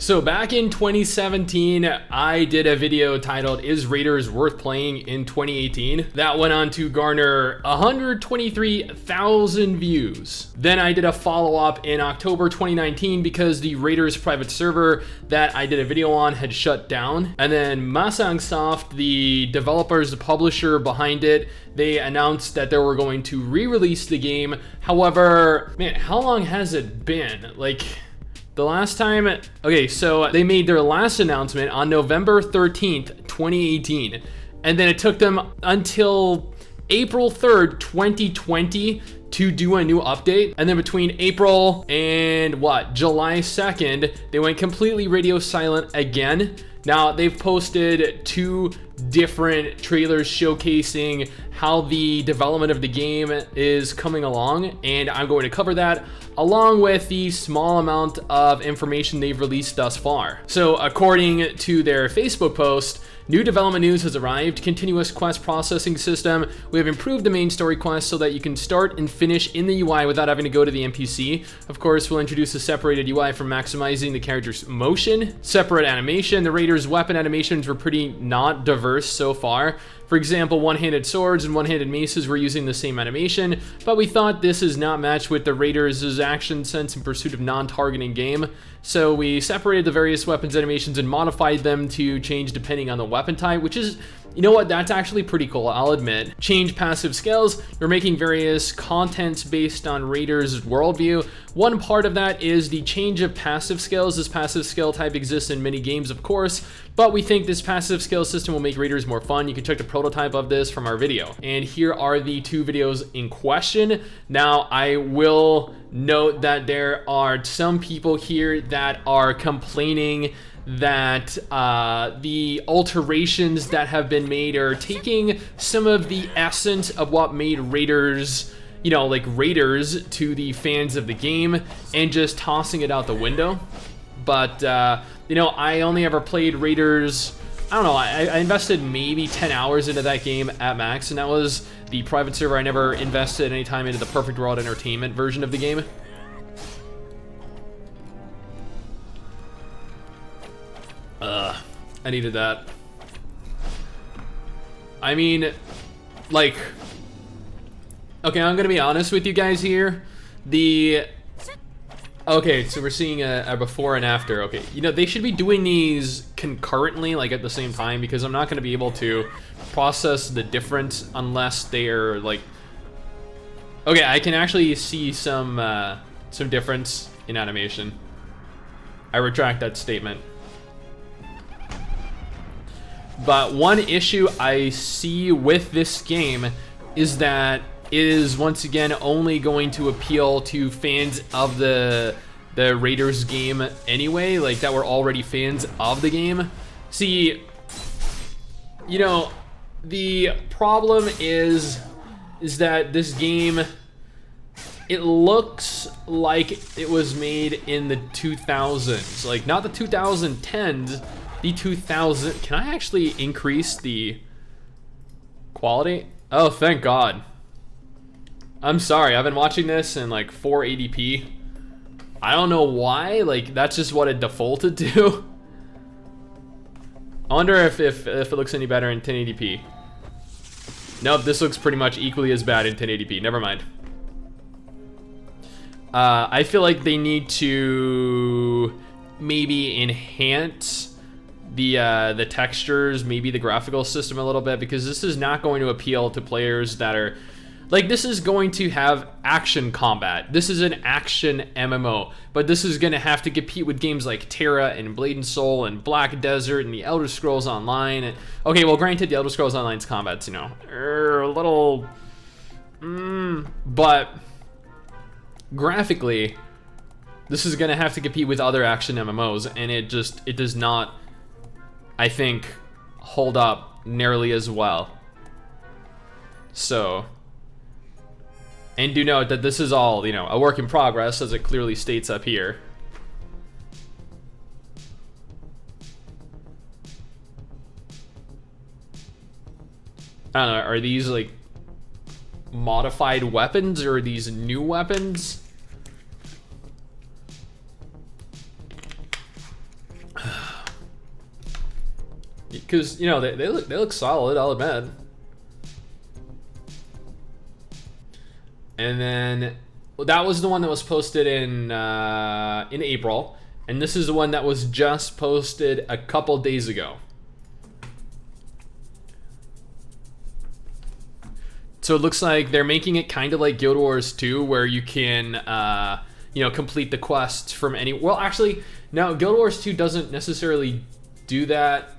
So back in 2017, I did a video titled, "Is Raiders Worth Playing in 2018?" That went on to garner 123,000 views. Then I did a follow-up in October 2019 because the Raiders private server that I did a video on had shut down. And then Masangsoft, the developers, the publisher behind it, they announced that they were going to re-release the game. However, man, how long has it been? Like, the last time, okay, so they made their last announcement on November 13th, 2018. And then it took them until April 3rd, 2020 to do a new update. And then between April and July 2nd, they went completely radio silent again. Now, they've posted 2 different trailers showcasing how the development of the game is coming along, and I'm going to cover that along with the small amount of information they've released thus far. So according to their Facebook post, new development news has arrived. Continuous quest processing system. We have improved the main story quest so that you can start and finish in the UI without having to go to the NPC. Of course, we'll introduce a separated UI for maximizing the character's motion. Separate animation. The Raiders' weapon animations were pretty not diverse so far. For example, one-handed swords and one-handed maces were using the same animation, but we thought this is not matched with the Raiders' action sense in pursuit of non-targeting game. So we separated the various weapons animations and modified them to change depending on the weapon type, which is, you know what, that's actually pretty cool, I'll admit. Change passive skills. We're making various contents based on Raiders' worldview. One part of that is the change of passive skills. This passive skill type exists in many games, of course, but we think this passive skill system will make Raiders more fun. You can check the prototype of this from our video. And here are the 2 videos in question. Now, I will note that there are some people here that are complaining that the alterations that have been made are taking some of the essence of what made Raiders, you know, like Raiders to the fans of the game and just tossing it out the window. But, you know, I only ever played Raiders, I don't know, I invested maybe 10 hours into that game at max, and that was the private server. I never invested any time into the Perfect World Entertainment version of the game. I needed that. I mean, like, okay, I'm gonna be honest with you guys here. Okay, so we're seeing a before and after. Okay, you know, they should be doing these concurrently, like at the same time, because I'm not gonna be able to process the difference unless they are like, okay, I can actually see some difference in animation. I retract that statement. But one issue I see with this game is that it is once again only going to appeal to fans of the Raiders game anyway, like that were already fans of the game. See, you know, the problem is that this game, it looks like it was made in the 2000s, like not the 2010s. The 2000, can I actually increase the quality? Oh, thank God. I'm sorry, I've been watching this in like 480p. I don't know why, like that's just what it defaulted to. I wonder if it looks any better in 1080p. Nope, this looks pretty much equally as bad in 1080p, never mind. I feel like they need to maybe enhance the textures, maybe the graphical system a little bit, because this is not going to appeal to players that are like, this is going to have action combat. This is an action MMO, but this is going to have to compete with games like Terra and Blade and Soul and Black Desert and the Elder Scrolls Online. And okay, well, granted, the Elder Scrolls Online's combat's, you know, a little, but graphically, this is going to have to compete with other action MMOs, and it does not, I think, hold up nearly as well. So, and do note that this is all, you know, a work in progress, as it clearly states up here. I don't know, are these like modified weapons or are these new weapons? because, you know, they look solid, I'll admit. And then that was the one that was posted in April, and this is the one that was just posted a couple days ago. So it looks like they're making it kind of like Guild Wars 2, where you can, you know, complete the quests from any. Well, actually, no, Guild Wars 2 doesn't necessarily do that.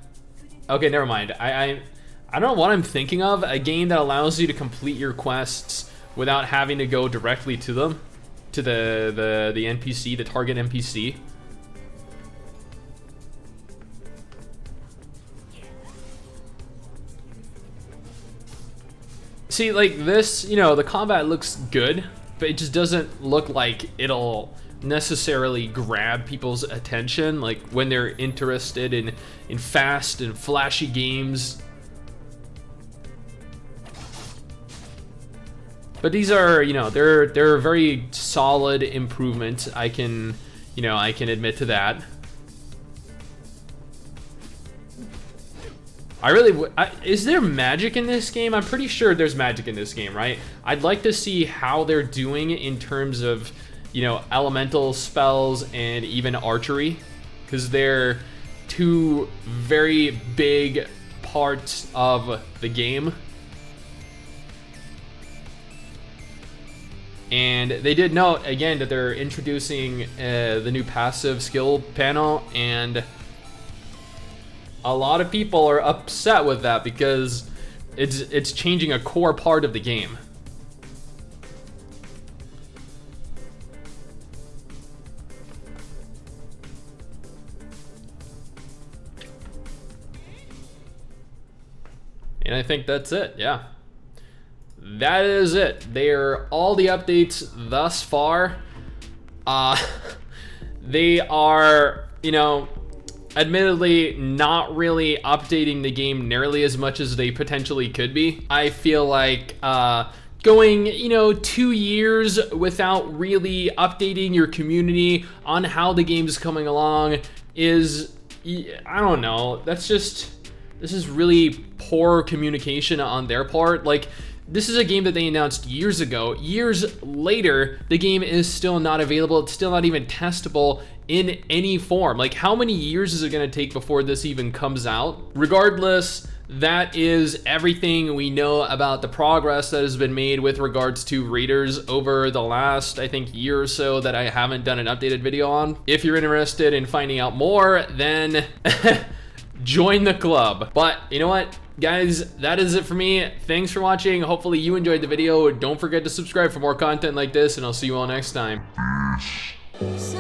Okay, never mind. I don't know what I'm thinking of. A game that allows you to complete your quests without having to go directly to them, to the NPC, the target NPC. See, like this, you know, the combat looks good, but it just doesn't look like it'll necessarily grab people's attention, like when they're interested in fast and flashy games. But these are, you know, they're a very solid improvement. I can admit to that. Is there magic in this game? I'm pretty sure there's magic in this game, right? I'd like to see how they're doing in terms of, you know, elemental spells and even archery, because they're two very big parts of the game. And they did note, again, that they're introducing the new passive skill panel, and a lot of people are upset with that because it's changing a core part of the game. And I think that's it, yeah. That is it. They're all the updates thus far. They are, you know, admittedly not really updating the game nearly as much as they potentially could be. I feel like going, you know, 2 years without really updating your community on how the game's coming along is, I don't know, this is really poor communication on their part. Like, this is a game that they announced years ago. Years later, the game is still not available. It's still not even testable in any form. Like, how many years is it gonna take before this even comes out? Regardless, that is everything we know about the progress that has been made with regards to RaiderZ over the last, I think, year or so that I haven't done an updated video on. If you're interested in finding out more, then join the club. But you know what, guys, that is it for me. Thanks for watching. Hopefully you enjoyed the video. Don't forget to subscribe for more content like this, and I'll see you all next time. So